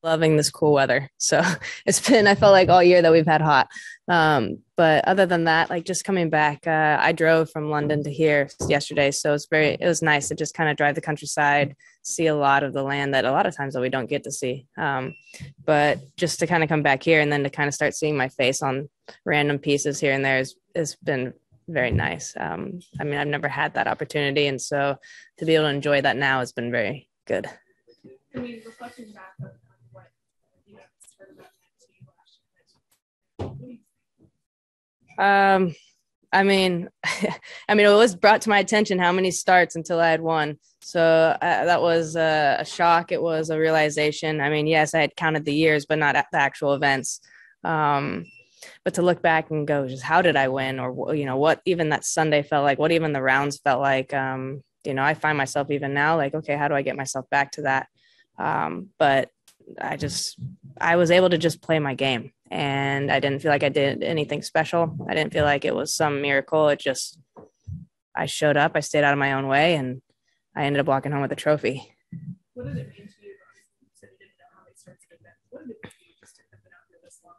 loving this cool weather. So I felt like all year that we've had hot. But other than that, like just coming back, I drove from London to here yesterday. So it was nice to just kind of drive the countryside, see a lot of the land that a lot of times that we don't get to see. But just to kind of come back here and then to kind of start seeing my face on random pieces here and there has been very nice. I mean, I've never had that opportunity. And so to be able to enjoy that now has been very good. I mean, reflecting back on what you heard about to you last year, I mean, it was brought to my attention how many starts until I had one. So that was a shock. It was a realization. I mean, yes, I had counted the years, but not at the actual events. But to look back and go, just how did I win? Or, what even that Sunday felt like, what even the rounds felt like. I find myself even now like, okay, how do I get myself back to that? But I was able to just play my game, and I didn't feel like I did anything special. I didn't feel like it was some miracle. I showed up, I stayed out of my own way, and I ended up walking home with a trophy. What did it mean to you? You said you didn't know how many starts it meant. What did it mean to you just to have been out here this long?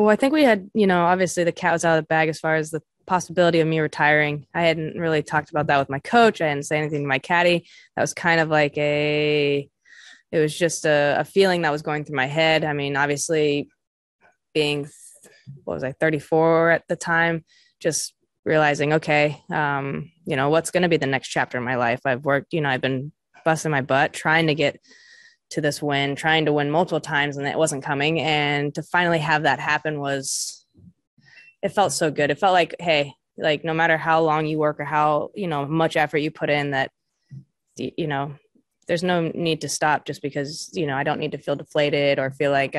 Well, I think we had, obviously the cat was out of the bag as far as the possibility of me retiring. I hadn't really talked about that with my coach. I didn't say anything to my caddy. That was kind of like it was just a feeling that was going through my head. I mean, obviously being, 34 at the time, just realizing, okay, what's going to be the next chapter in my life? I've worked, I've been busting my butt trying to get to this win, trying to win multiple times, and it wasn't coming. And to finally have that happen it felt so good. It felt like, hey, like no matter how long you work or how, much effort you put in, that, there's no need to stop just because, I don't need to feel deflated or feel like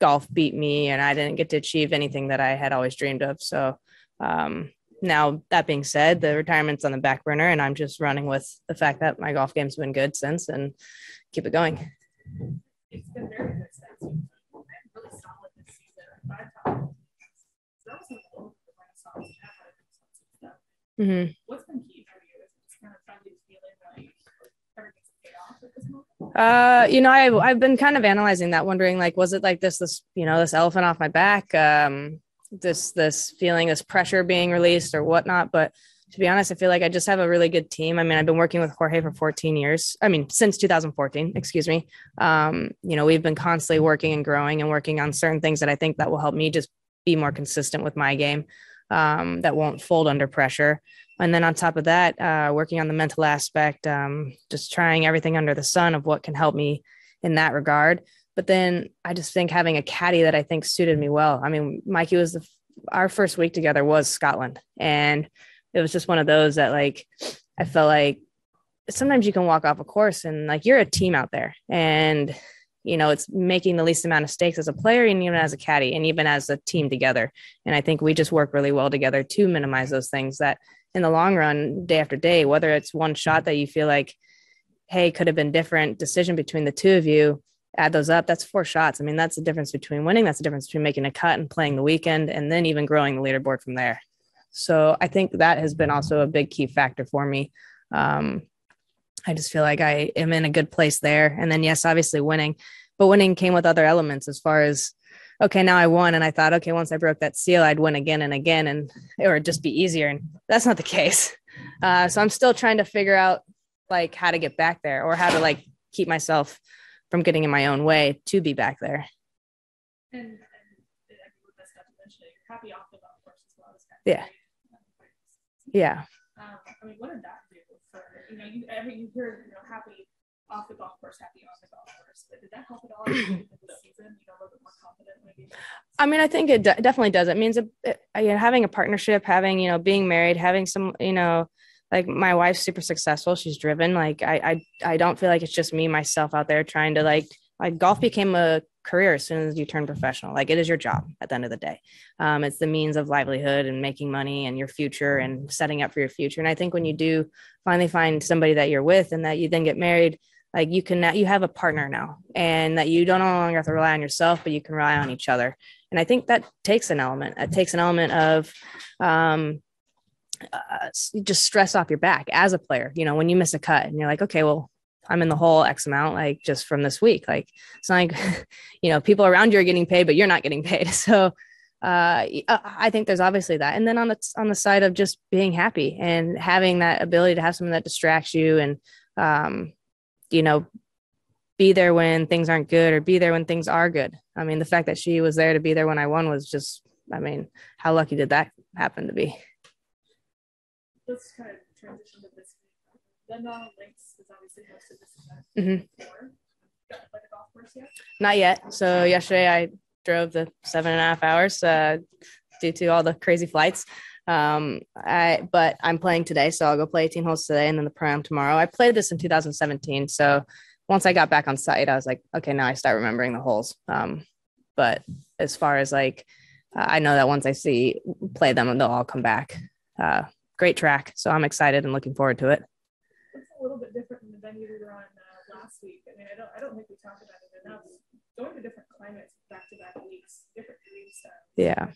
golf beat me and I didn't get to achieve anything that I had always dreamed of. So now that being said, the retirement's on the back burner and I'm just running with the fact that my golf game's been good since and keep it going. It's been very good since. I'm really solid this season. 5 times. So that was a little bit of Renaissance. Mm-hmm. What's been key for you? Is it just kind of trying to feel like everything's paid off at this moment? I've been kind of analyzing that, wondering like, was it like this elephant off my back, this feeling, this pressure being released or whatnot. But to be honest, I feel like I just have a really good team. I mean, I've been working with Jorge for 14 years. I mean, since 2014, excuse me. We've been constantly working and growing and working on certain things that I think that will help me just be more consistent with my game, that won't fold under pressure. And then on top of that, working on the mental aspect, just trying everything under the sun of what can help me in that regard. But then I just think having a caddy that I think suited me well. I mean, Mikey our first week together was Scotland. And it was just one of those that like, I felt like sometimes you can walk off a course and like, you're a team out there and, it's making the least amount of mistakes as a player and even as a caddy and even as a team together. And I think we just work really well together to minimize those things that in the long run, day after day, whether it's one shot that you feel like, hey, could have been different decision between the two of you, add those up, that's 4 shots. I mean, that's the difference between winning. That's the difference between making a cut and playing the weekend and then even growing the leaderboard from there. So I think that has been also a big key factor for me. I just feel like I am in a good place there. And then, yes, obviously winning, but winning came with other elements as far as, okay, now I won. And I thought, okay, once I broke that seal, I'd win again and again, and it would just be easier. And that's not the case. So I'm still trying to figure out like how to get back there or how to like keep myself from getting in my own way to be back there. And that's not to mention it, you're happy off the golf course as well as yeah. Yeah. I mean, what did that do for, you hear, happy off the golf course, happy on the golf course, but did that help at all in the season, a little bit more confident maybe? I mean, I think it definitely does. It means having a partnership, having, being married, having some, like my wife's super successful. She's driven. Like I don't feel like it's just me, myself out there trying to like golf became a career as soon as you turn professional. Like it is your job at the end of the day. It's the means of livelihood and making money and your future and setting up for your future. And I think when you do finally find somebody that you're with and that you then get married, like you have a partner now and that you don't no longer have to rely on yourself, but you can rely on each other. And I think that takes an element. It takes an element of, just stress off your back as a player, when you miss a cut and you're like, okay, well, I'm in the hole X amount, like just from this week. Like it's not like, you know, people around you are getting paid, but you're not getting paid. So I think there's obviously that. And then on the side of just being happy and having that ability to have something that distracts you and, you know, be there when things aren't good or be there when things are good. I mean, the fact that she was there to be there when I won was just, I mean, how lucky did that happen to be? Let's kind of transition to this week. The links is obviously hosted this event before. Got to play the golf course yet? Not yet. So yesterday I drove the 7.5 hours due to all the crazy flights. But I'm playing today, so I'll go play 18 holes today and then the pro-am tomorrow. I played this in 2017, so once I got back on site, I was like, okay, now I start remembering the holes. But as far as like, I know that once I play them, they'll all come back. Great track, so I'm excited and looking forward to it. It's a little bit different than the venue we were on last week. I mean, I don't think we talked about it enough. Going to different climates back-to-back weeks, different green styles. Yeah.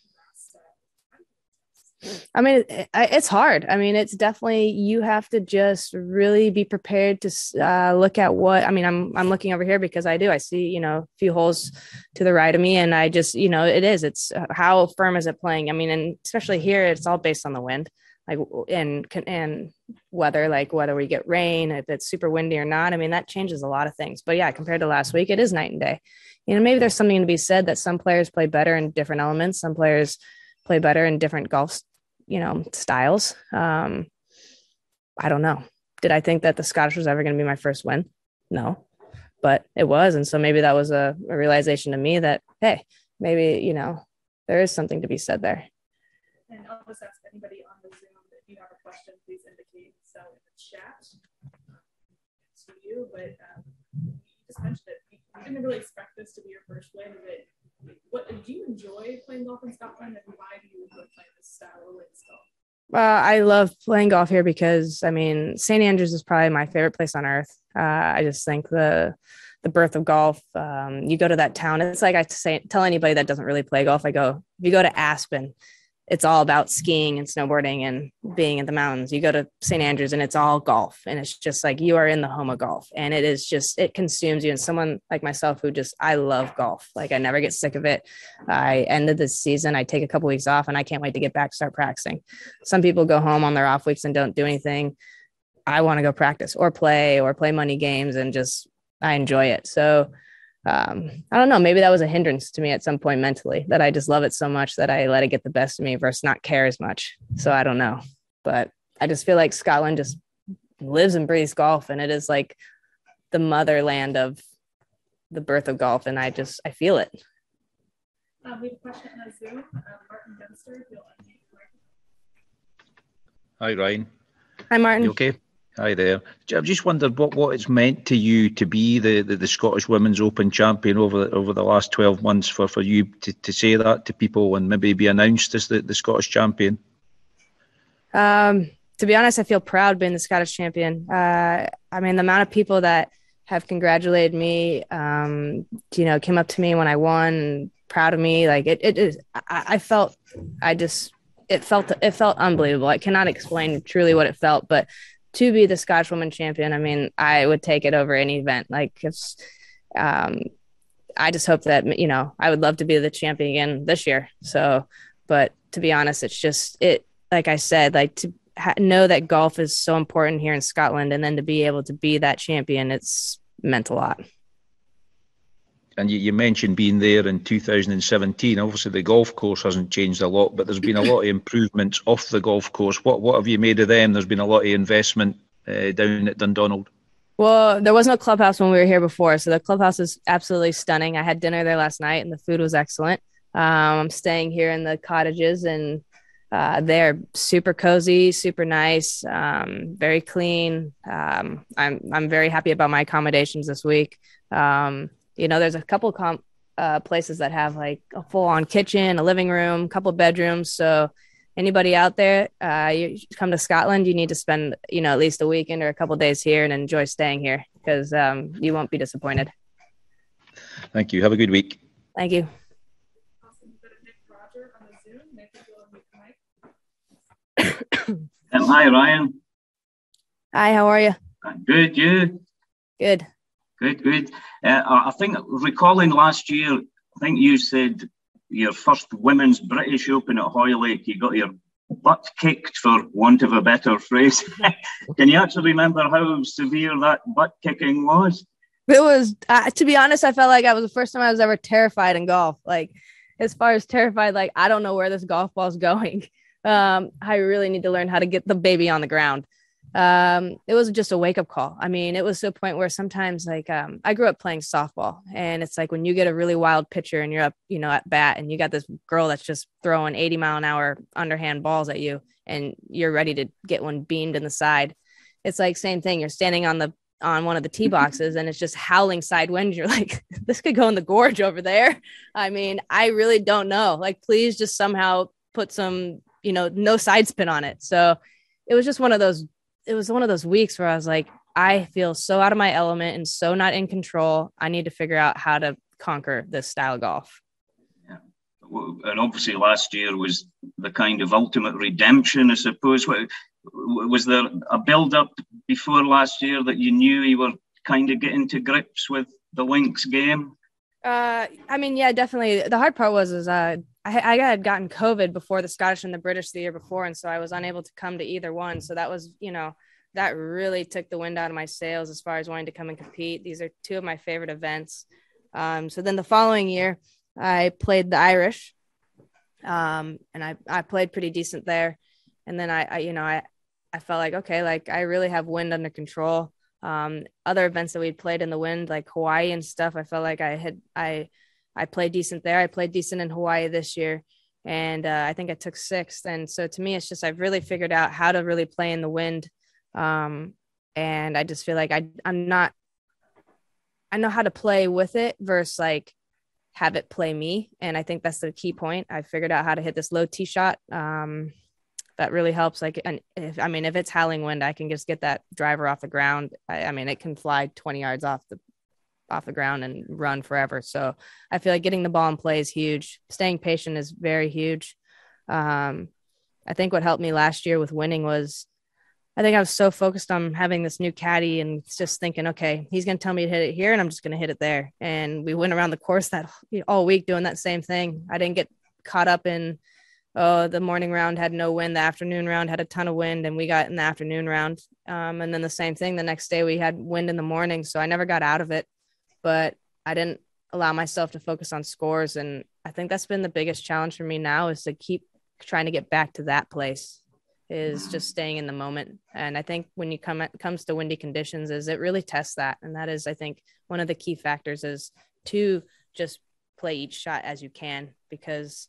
I mean, it's hard. I mean, it's definitely, you have to just really be prepared to look at what, I mean, I'm looking over here because I see, you know, a few holes to the right of me. And I just, you know, it's how firm is it playing? I mean, and especially here, it's all based on the wind, like, and weather, like whether we get rain, if it's super windy or not. I mean, that changes a lot of things. But yeah, compared to last week, it is night and day. You know, maybe there's something to be said that some players play better in different elements. Some players play better in different golf, you know, styles. I don't know. Did I think that the Scottish was ever going to be my first win? No, but it was. And so maybe that was a realization to me that, hey, maybe, you know, there is something to be said there. And I'll just ask anybody on the Zoom, if you have a question, please indicate so in the chat to you. But you just mentioned it. You didn't really expect this to be your first win, but what do you enjoy playing golf in Scotland, and why do you enjoy playing this style of links golf? I love playing golf here because, I mean, St. Andrews is probably my favorite place on earth. I just think the birth of golf. You go to that town. It's like tell anybody that doesn't really play golf, if you go to Aspen, it's all about skiing and snowboarding and being in the mountains. You go to St. Andrews and it's all golf. And it's just like, you are in the home of golf. And it consumes you. And someone like myself who I love golf. Like I never get sick of it. I ended this season. I take a couple weeks off and I can't wait to get back, start practicing. Some people go home on their off weeks and don't do anything. I want to go practice or play money games and I enjoy it. So I don't know, maybe that was a hindrance to me at some point mentally, that I just love it so much that I let it get the best of me versus not care as much. So I don't know, but I just feel like Scotland just lives and breathes golf, and it is like the motherland of the birth of golf, and I feel it. We have a question on Zoom. Martin Dempster, if you'll unmute your Hi, Ryan. Hi, Martin. You okay? Hi there. I've just wondered what it's meant to you to be the Scottish Women's Open champion over the last 12 months for you to say that to people and maybe be announced as the Scottish champion. To be honest, I feel proud being the Scottish champion. I mean, the amount of people that have congratulated me, you know, came up to me when I won, and proud of me. Like it felt unbelievable. I cannot explain truly what it felt, but to be the Scottish Women Champion, I mean, I would take it over any event. Like, I just hope that, you know, I would love to be the champion again this year. So, but to be honest, it's just, like I said, like to know that golf is so important here in Scotland, and then to be able to be that champion, it's meant a lot. And you mentioned being there in 2017. Obviously, the golf course hasn't changed a lot, but there's been a lot of improvements off the golf course. What have you made of them? There's been a lot of investment down at Dundonald. Well, there was no clubhouse when we were here before, so the clubhouse is absolutely stunning. I had dinner there last night, and the food was excellent. I'm staying here in the cottages, and they're super cozy, super nice, very clean. I'm very happy about my accommodations this week. You know, there's a couple places that have like a full-on kitchen, a living room, a couple bedrooms. So anybody out there, you come to Scotland, you need to spend, you know, at least a weekend or a couple days here and enjoy staying here, because you won't be disappointed. Thank you. Have a good week. Thank you. Awesome. Nick Roger on the Zoom. Nick, you'll unmute the mic. Hi, Ryan. Hi, how are you? Good, you? Good. Good. I think recalling last year, I think you said your first women's British Open at Hoylake, you got your butt kicked, for want of a better phrase. Can you actually remember how severe that butt kicking was? It was, to be honest, I felt like I was the first time I was ever terrified in golf. Like, as far as terrified, like, I don't know where this golf ball is going. I really need to learn how to get the baby on the ground. It was just a wake-up call. I mean, it was to a point where sometimes, like, I grew up playing softball, and it's like when you get a really wild pitcher and you're up, you know, at bat, and you got this girl that's just throwing 80-mile-an-hour underhand balls at you, and you're ready to get one beamed in the side. It's like same thing. You're standing on one of the tee boxes, and it's just howling side wind. You're like, this could go in the gorge over there. I mean, I really don't know. Like, please just somehow put some, you know, no side spin on it. So it was just one of those weeks where I was like, I feel so out of my element and so not in control. I need to figure out how to conquer this style of golf. Yeah. And obviously last year was the kind of ultimate redemption, I suppose. Was there a build-up before last year that you knew you were kind of getting to grips with the links game? I mean, yeah, definitely. The hard part was I had gotten COVID before the Scottish and the British the year before, and so I was unable to come to either one. So that was, you know, that really took the wind out of my sails as far as wanting to come and compete. These are two of my favorite events. So then the following year, I played the Irish, and I played pretty decent there. And then I felt like, okay, like I really have wind under control. Other events that we'd played in the wind, like Hawaii and stuff, I felt like I played decent there. I played decent in Hawaii this year, and I think I took sixth. And so to me, it's just I've really figured out how to really play in the wind, and I just feel like I know how to play with it versus like have it play me. And I think that's the key point. I figured out how to hit this low tee shot. That really helps. Like, and if it's howling wind, I can just get that driver off the ground. I mean, it can fly 20 yards off the ground and run forever. So I feel like getting the ball in play is huge. Staying patient is very huge. I think what helped me last year with winning was, I think I was so focused on having this new caddy and just thinking, okay, he's going to tell me to hit it here and I'm just going to hit it there. And we went around the course that all week doing that same thing. I didn't get caught up in, the morning round had no wind, the afternoon round had a ton of wind, and we got in the afternoon round. And then the same thing, the next day we had wind in the morning. So I never got out of it, but I didn't allow myself to focus on scores. And I think that's been the biggest challenge for me now, is to keep trying to get back to that place, is just staying in the moment. And I think when it comes to windy conditions, is it really tests that. And that is, I think, one of the key factors is to just play each shot as you can, because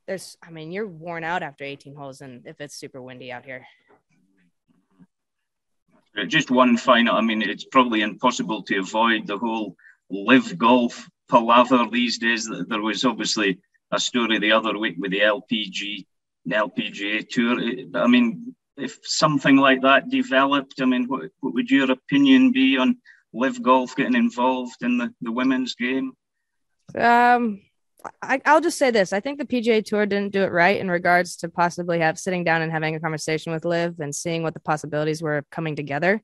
you're worn out after 18 holes, and if it's super windy out here. Just one final, I mean, it's probably impossible to avoid the whole live golf palaver these days. There was obviously a story the other week with the LPGA tour. I mean, if something like that developed, I mean, what would your opinion be on live golf getting involved in the women's game? I'll just say this. I think the PGA Tour didn't do it right in regards to possibly sitting down and having a conversation with Liv and seeing what the possibilities were of coming together.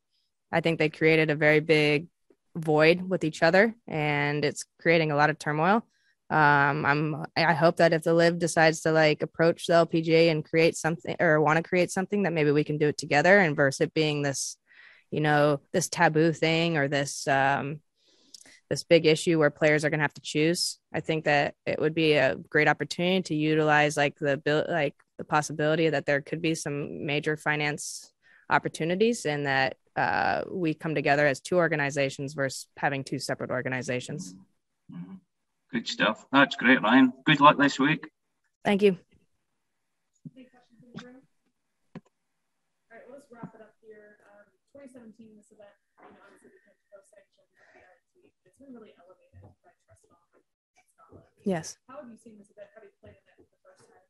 I think they created a very big void with each other, and it's creating a lot of turmoil. I hope that if the Liv decides to like approach the LPGA and create something, or want to create something, that maybe we can do it together, and versus it being this, you know, this taboo thing, or this big issue where players are going to have to choose. I think that it would be a great opportunity to utilize the possibility that there could be some major finance opportunities, and that we come together as two organizations versus having two separate organizations. Good stuff. That's great, Ryan. Good luck this week. Thank you. Any questions in the room? All right, let's wrap it up here. 2017, this event, obviously became post-sanctioned. It's been really elevated by trust on Scotland. Yes. How have you seen this event? How have you played in it the first time?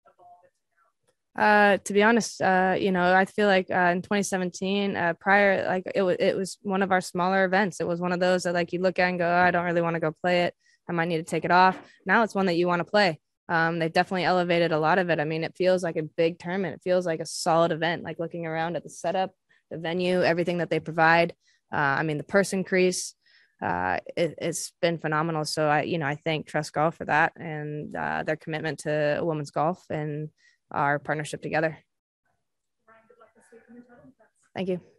Evolve into now? To be honest, I feel like in 2017, prior, like it was one of our smaller events. It was one of those that like you look at and go, oh, I don't really want to go play it. I might need to take it off. Now it's one that you want to play. They definitely elevated a lot of it. I mean, it feels like a big tournament. It feels like a solid event, like looking around at the setup, the venue, everything that they provide. I mean, the purse increase, it's been phenomenal. So I thank Trust Golf for that and their commitment to women's golf and our partnership together. Ryan, good luck this week in your title defense. Thank you.